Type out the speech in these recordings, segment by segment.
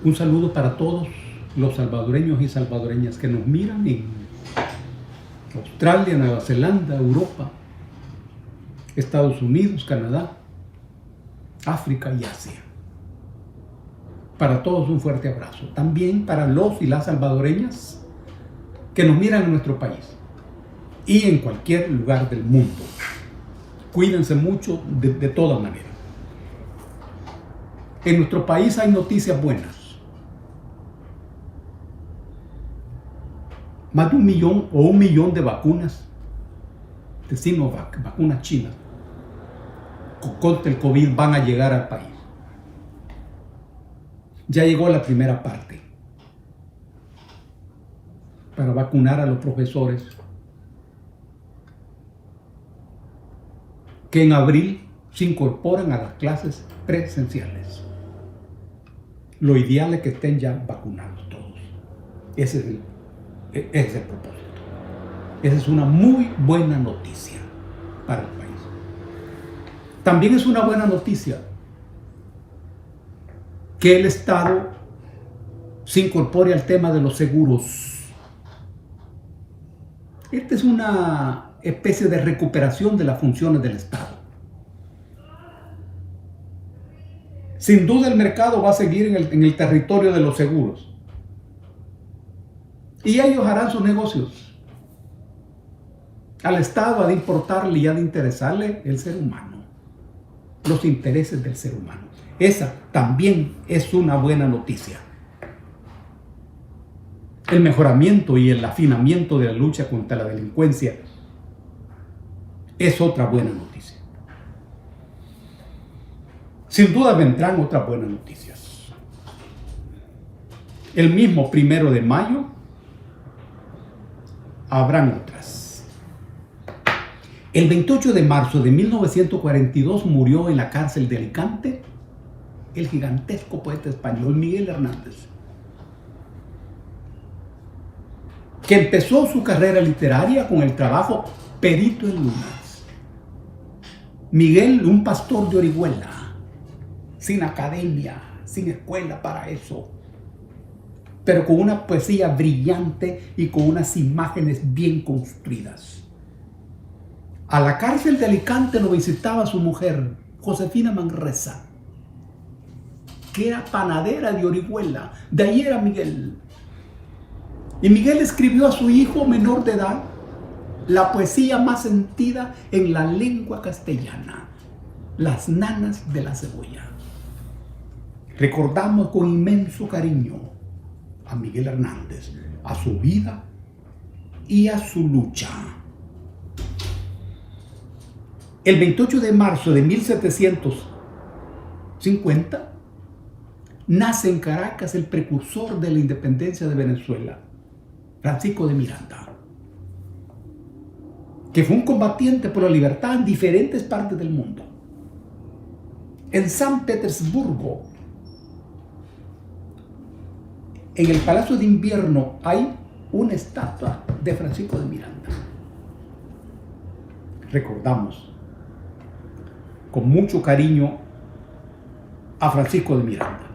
Un saludo para todos los salvadoreños y salvadoreñas que nos miran en Australia, Nueva Zelanda, Europa, Estados Unidos, Canadá, África y Asia. Para todos un fuerte abrazo. También para los y las salvadoreñas que nos miran en nuestro país y en cualquier lugar del mundo. Cuídense mucho de toda manera. En nuestro país hay noticias buenas. Más de 1 millón o 1 millón de vacunas de Sinovac, vacunas chinas, contra el COVID van a llegar al país. Ya llegó la primera parte para vacunar a los profesores que en abril se incorporan a las clases presenciales. Lo ideal es que estén ya vacunados todos. Ese es el propósito. Esa es una muy buena noticia para el país. También es una buena noticia que el Estado se incorpore al tema de los seguros. Esta es una especie de recuperación de las funciones del Estado. Sin duda el mercado va a seguir en el territorio de los seguros. Y ellos harán sus negocios. Al Estado ha de importarle y ha de interesarle el ser humano, los intereses del ser humano. Esa también es una buena noticia. El mejoramiento y el afinamiento de la lucha contra la delincuencia es otra buena noticia. Sin duda vendrán otras buenas noticias. El mismo 1 de mayo habrán otras. El 28 de marzo de 1942 murió en la cárcel de Alicante el gigantesco poeta español Miguel Hernández, que empezó su carrera literaria con el trabajo Perito en Lunas. Miguel, un pastor de Orihuela, sin academia, sin escuela para eso, pero con una poesía brillante y con unas imágenes bien construidas. A la cárcel de Alicante lo visitaba su mujer, Josefina Manresa, que era panadera de Orihuela. De ahí era Miguel. Y Miguel escribió a su hijo menor de edad la poesía más sentida en la lengua castellana, Las nanas de la cebolla. Recordamos con inmenso cariño a Miguel Hernández, a su vida y a su lucha. El 28 de marzo de 1750 nace en Caracas el precursor de la independencia de Venezuela, Francisco de Miranda, que fue un combatiente por la libertad en diferentes partes del mundo. En San Petersburgo, en el Palacio de Invierno, hay una estatua de Francisco de Miranda. Recordamos con mucho cariño a Francisco de Miranda.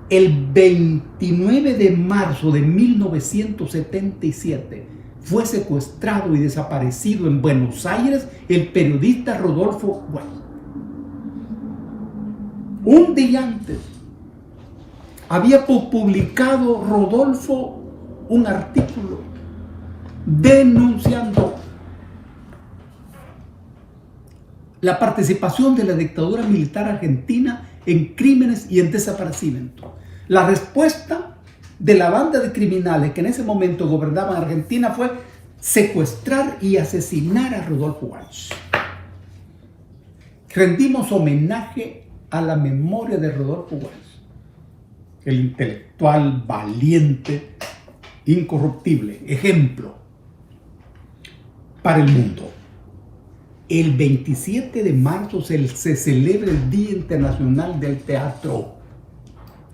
El 29 de marzo de 1977 fue secuestrado y desaparecido en Buenos Aires el periodista Rodolfo Walsh. Un día antes había publicado Rodolfo un artículo denunciando la participación de la dictadura militar argentina en crímenes y en desaparecimiento. La respuesta de la banda de criminales que en ese momento gobernaban Argentina fue secuestrar y asesinar a Rodolfo Walsh. Rendimos homenaje a la memoria de Rodolfo Walsh, el intelectual valiente, incorruptible, ejemplo para el mundo. El 27 de marzo se celebra el Día Internacional del Teatro.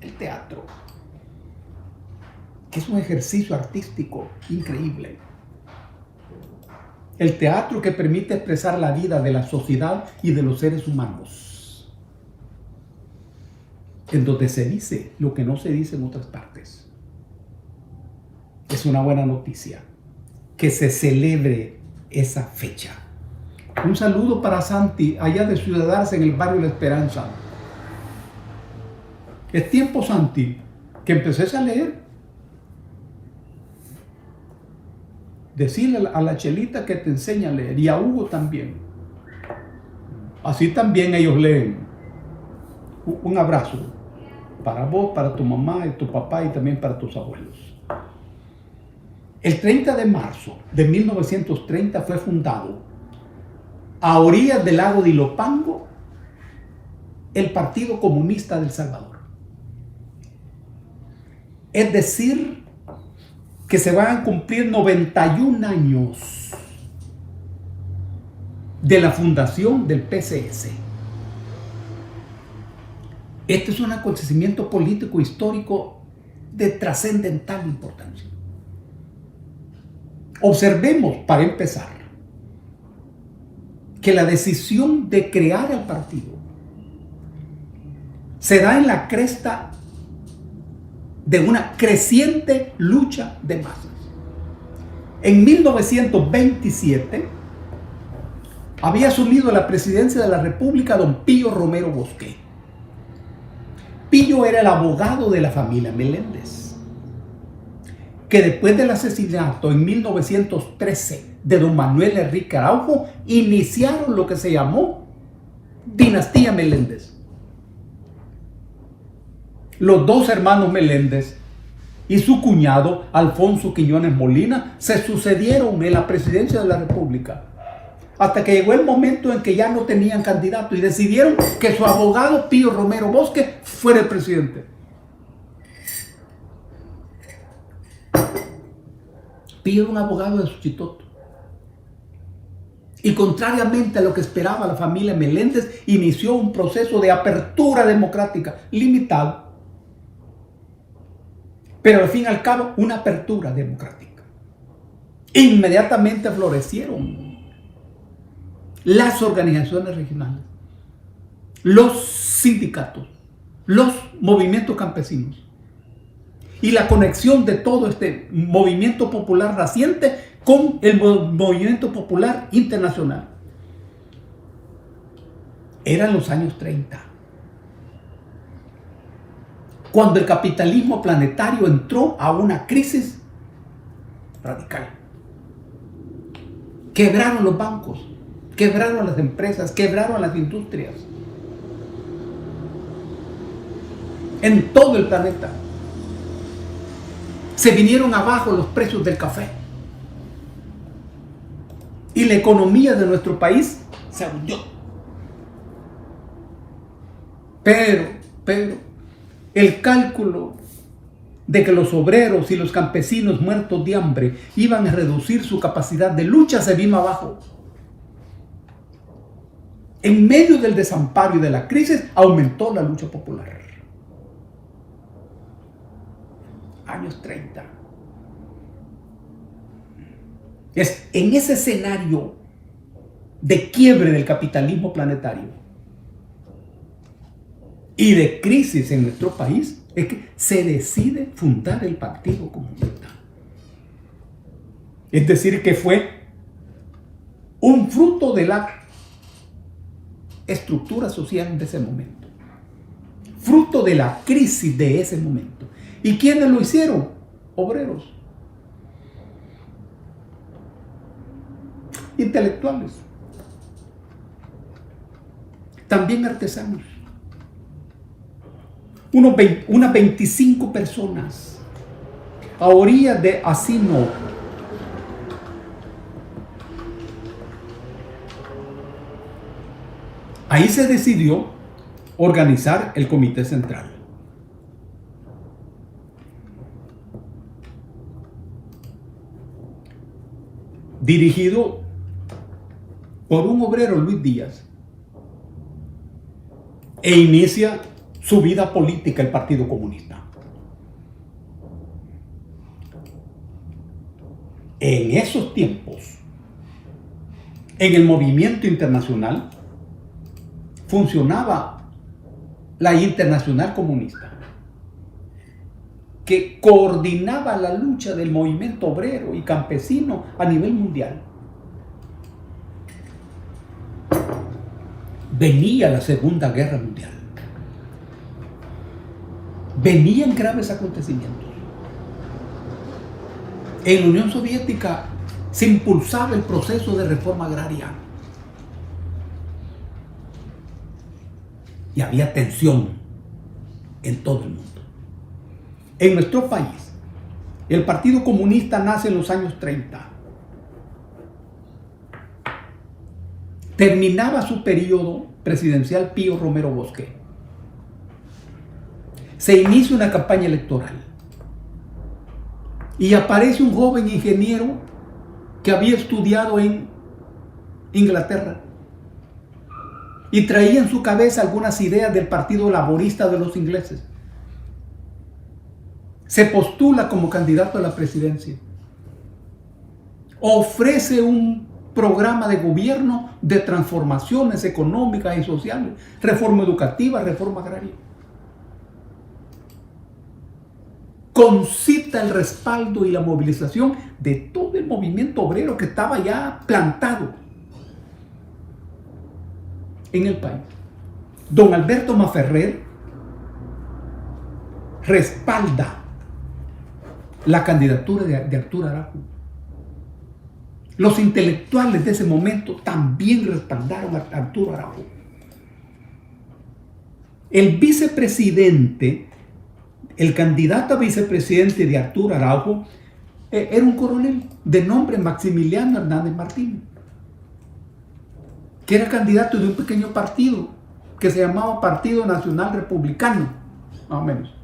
El teatro, que es un ejercicio artístico increíble. El teatro que permite expresar la vida de la sociedad y de los seres humanos. en donde se dice lo que no se dice en otras partes. Es una buena noticia que se celebre esa fecha. Un saludo para Santi, allá de Ciudad Arce, en el barrio La Esperanza. Es tiempo, Santi, que empeces a leer. Decirle a la Chelita que te enseña a leer, y a Hugo también. Así también ellos leen. Un abrazo para vos, para tu mamá y tu papá, y también para tus abuelos. El 30 de marzo de 1930 fue fundado, a orillas del lago de Ilopango, el Partido Comunista del Salvador. Es decir, que se van a cumplir 91 años de la fundación del PCS. Este es un acontecimiento político histórico de trascendental importancia. Observemos, para empezar, que la decisión de crear el partido se da en la cresta de una creciente lucha de masas. En 1927 había asumido la presidencia de la República don Pío Romero Bosqué. Pío era el abogado de la familia Meléndez, que después del asesinato en 1913 de don Manuel Enrique Araujo, iniciaron lo que se llamó Dinastía Meléndez. Los dos hermanos Meléndez y su cuñado Alfonso Quiñones Molina se sucedieron en la presidencia de la República, hasta que llegó el momento en que ya no tenían candidato y decidieron que su abogado Pío Romero Bosqué fuera el presidente. Pío era un abogado de Suchitoto, y contrariamente a lo que esperaba la familia Meléndez, inició un proceso de apertura democrática limitado, pero al fin y al cabo una apertura democrática. Inmediatamente florecieron las organizaciones regionales, los sindicatos, los movimientos campesinos, y la conexión de todo este movimiento popular naciente con el movimiento popular internacional. Eran los años 30, cuando el capitalismo planetario entró a una crisis radical. Quebraron los bancos, quebraron las empresas, quebraron las industrias en todo el planeta. Se vinieron abajo los precios del café y la economía de nuestro país se hundió. Pero el cálculo de que los obreros y los campesinos muertos de hambre iban a reducir su capacidad de lucha se vino abajo. En medio del desamparo y de la crisis aumentó la lucha popular. Años 30. Es en ese escenario de quiebre del capitalismo planetario y de crisis en nuestro país es que se decide fundar el Partido Comunista. Es decir, que fue un fruto de la estructura social de ese momento, fruto de la crisis de ese momento. ¿Y quiénes lo hicieron? Obreros, intelectuales, también artesanos. Unas 25 personas a orillas de Asino. Ahí se decidió organizar el Comité Central. Dirigido por un obrero, Luis Díaz, e inicia su vida política el Partido Comunista. En esos tiempos, en el movimiento internacional, funcionaba la Internacional Comunista, que coordinaba la lucha del movimiento obrero y campesino a nivel mundial. Venía la Segunda Guerra Mundial. Venían graves acontecimientos. En la Unión Soviética se impulsaba el proceso de reforma agraria. Y había tensión en todo el mundo. En nuestro país, el Partido Comunista nace en los años 30. Terminaba su periodo presidencial Pío Romero Bosque. Se inicia una campaña electoral. Y aparece un joven ingeniero que había estudiado en Inglaterra. Y traía en su cabeza algunas ideas del Partido Laborista de los ingleses. Se postula como candidato a la presidencia. Ofrece un programa de gobierno de transformaciones económicas y sociales, reforma educativa, reforma agraria. Concita el respaldo y la movilización de todo el movimiento obrero que estaba ya plantado en el país. Don Alberto Maferrer respalda la candidatura de Arturo Araujo. Los intelectuales de ese momento también respaldaron a Arturo Araujo. El vicepresidente, el candidato a vicepresidente de Arturo Araujo, era un coronel de nombre Maximiliano Hernández Martínez, que era candidato de un pequeño partido que se llamaba Partido Nacional Republicano, más o menos.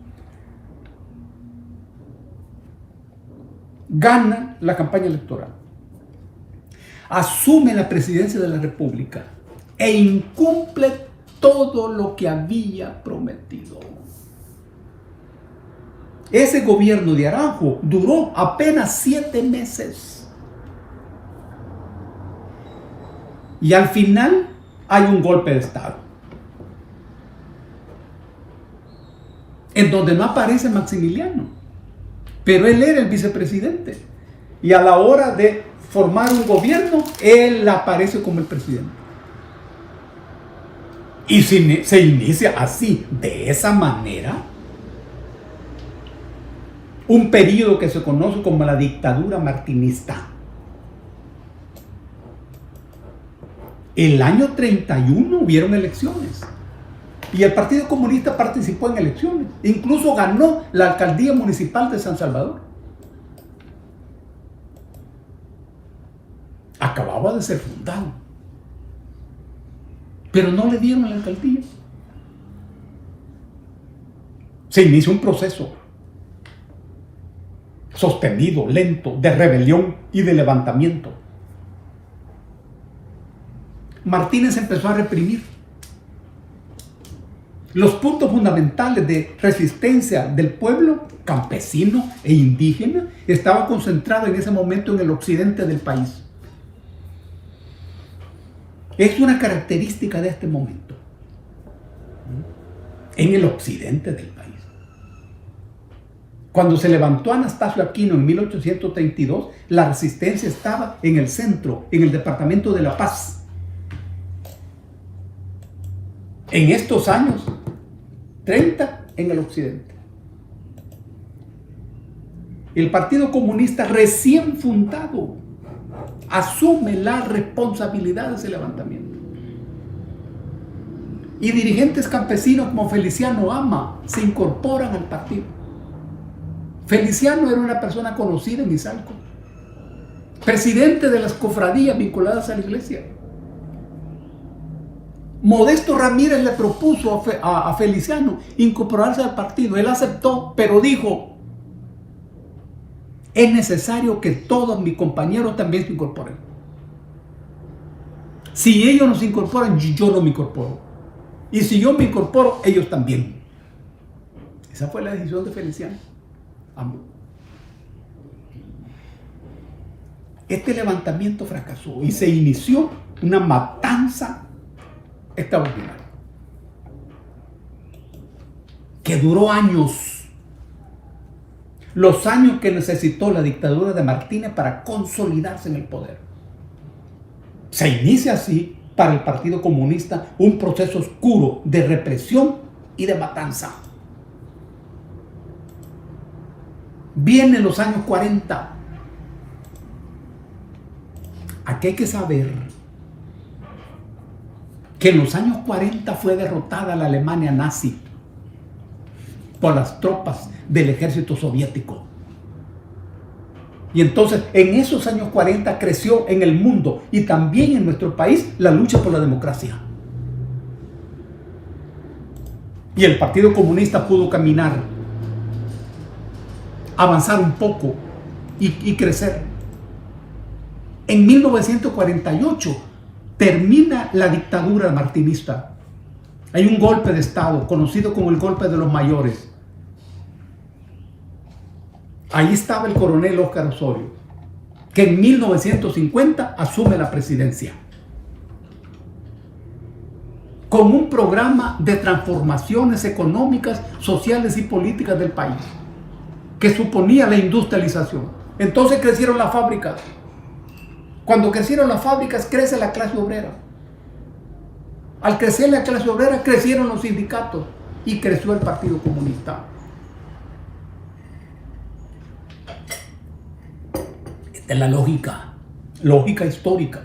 Gana la campaña electoral, asume la presidencia de la República e incumple todo lo que había prometido. Ese gobierno de Araujo duró apenas 7 meses. Y al final hay un golpe de Estado, en donde no aparece Maximiliano, pero él era el vicepresidente. Y a la hora de formar un gobierno, él aparece como el presidente. Y se inicia así, de esa manera, un periodo que se conoce como la dictadura martinista. El año 31 hubieron elecciones y el Partido Comunista participó en elecciones. Incluso ganó la alcaldía municipal de San Salvador. Acababa de ser fundado, pero no le dieron la alcaldía. Se inicia un proceso sostenido, lento, de rebelión y de levantamiento. Martínez empezó a reprimir. Los puntos fundamentales de resistencia del pueblo campesino e indígena estaban concentrados en ese momento en el occidente del país. Es una característica de este momento, en el occidente del país. Cuando se levantó Anastasio Aquino en 1832, la resistencia estaba en el centro, en el departamento de La Paz. En estos años 30, en el occidente. El Partido Comunista recién fundado asume la responsabilidad de ese levantamiento. Y dirigentes campesinos como Feliciano Ama se incorporan al partido. Feliciano era una persona conocida en Izalco, presidente de las cofradías vinculadas a la iglesia. Modesto Ramírez le propuso a Feliciano incorporarse al partido. Él aceptó, pero dijo: es necesario que todos mis compañeros también se incorporen. Si ellos no se incorporan, yo no me incorporo. Y si yo me incorporo, ellos también. Esa fue la decisión de Feliciano. Este levantamiento fracasó y se inició una matanza extraordinaria. que duró años. Los años que necesitó la dictadura de Martínez para consolidarse en el poder. Se inicia así para el Partido Comunista un proceso oscuro de represión y de matanza. Vienen los años 40. Aquí hay que saber que en los años 40 fue derrotada la Alemania nazi por las tropas del ejército soviético. Y entonces en esos años 40 creció en el mundo y también en nuestro país la lucha por la democracia. Y el Partido Comunista pudo caminar, avanzar un poco y crecer. En 1948 termina la dictadura martinista. Hay un golpe de Estado conocido como el golpe de los mayores. Ahí estaba el coronel Óscar Osorio, que en 1950 asume la presidencia con un programa de transformaciones económicas, sociales y políticas del país, que suponía la industrialización. Entonces crecieron las fábricas. Cuando crecieron las fábricas, crece la clase obrera. Al crecer la clase obrera, crecieron los sindicatos y creció el Partido Comunista. Esta es la lógica histórica.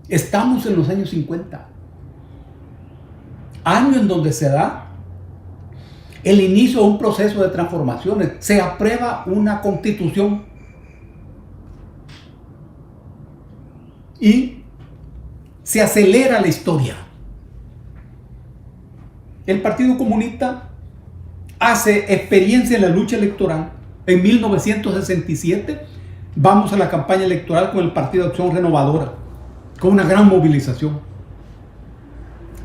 Estamos en los años 50, año en donde se da el inicio de un proceso de transformaciones. Se aprueba una constitución y se acelera la historia. El Partido Comunista hace experiencia en la lucha electoral. En 1967 vamos a la campaña electoral con el Partido de Acción Renovadora, con una gran movilización.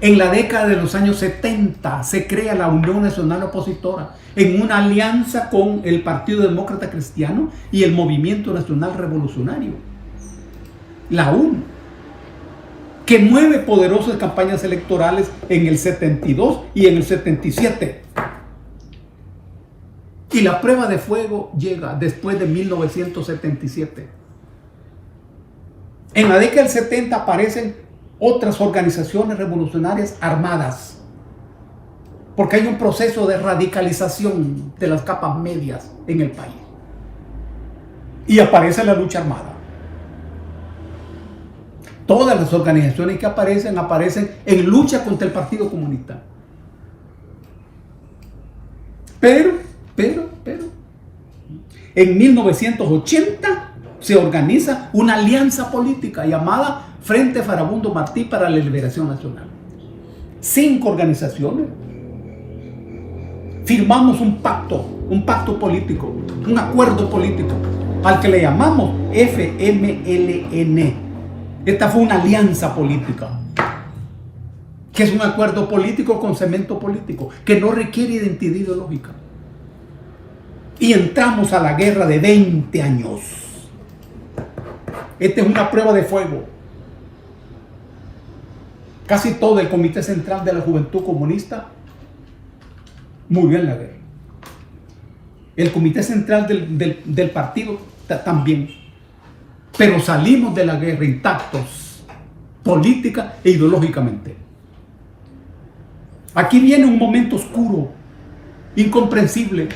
En la década de los años 70 se crea la Unión Nacional Opositora en una alianza con el Partido Demócrata Cristiano y el Movimiento Nacional Revolucionario, la UNE, que mueve poderosas campañas electorales en el 72 y en el 77. Y la prueba de fuego llega después de 1977. En la década del 70 aparecen otras organizaciones revolucionarias armadas, porque hay un proceso de radicalización de las capas medias en el país. Y aparece la lucha armada. Todas las organizaciones que aparecen en lucha contra el Partido Comunista. Pero, en 1980 se organiza una alianza política llamada Frente Farabundo Martí para la Liberación Nacional. 5 organizaciones firmamos un pacto político, un acuerdo político, al que le llamamos FMLN. Esta fue una alianza política, que es un acuerdo político con cemento político, que no requiere identidad ideológica. Y entramos a la guerra de 20 años. Esta es una prueba de fuego. Casi todo el Comité Central de la Juventud Comunista murió en la guerra. El Comité Central del partido también. Pero salimos de la guerra intactos, política e ideológicamente. Aquí viene un momento oscuro, incomprensible,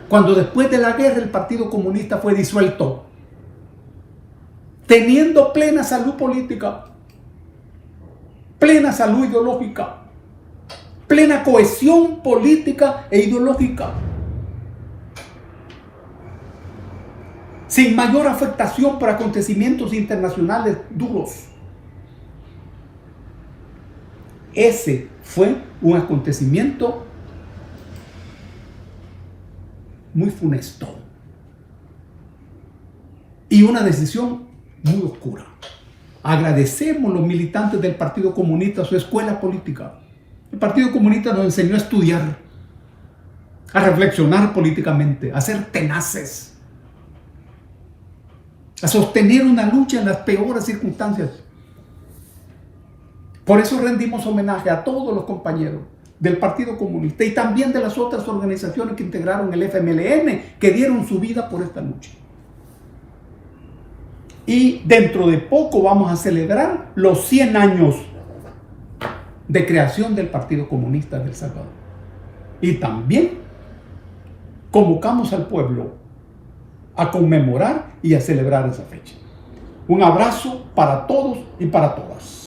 cuando después de la guerra el Partido Comunista fue disuelto, teniendo plena salud política, plena salud ideológica, plena cohesión política e ideológica, sin mayor afectación por acontecimientos internacionales duros. Ese fue un acontecimiento muy funesto y una decisión muy oscura. Agradecemos a los militantes del Partido Comunista su escuela política. El Partido Comunista nos enseñó a estudiar, a reflexionar políticamente, a ser tenaces, a sostener una lucha en las peores circunstancias. Por eso rendimos homenaje a todos los compañeros del Partido Comunista y también de las otras organizaciones que integraron el FMLN, que dieron su vida por esta lucha. Y dentro de poco vamos a celebrar los 100 años de creación del Partido Comunista de El Salvador. Y también convocamos al pueblo a conmemorar y a celebrar esa fecha. Un abrazo para todos y para todas.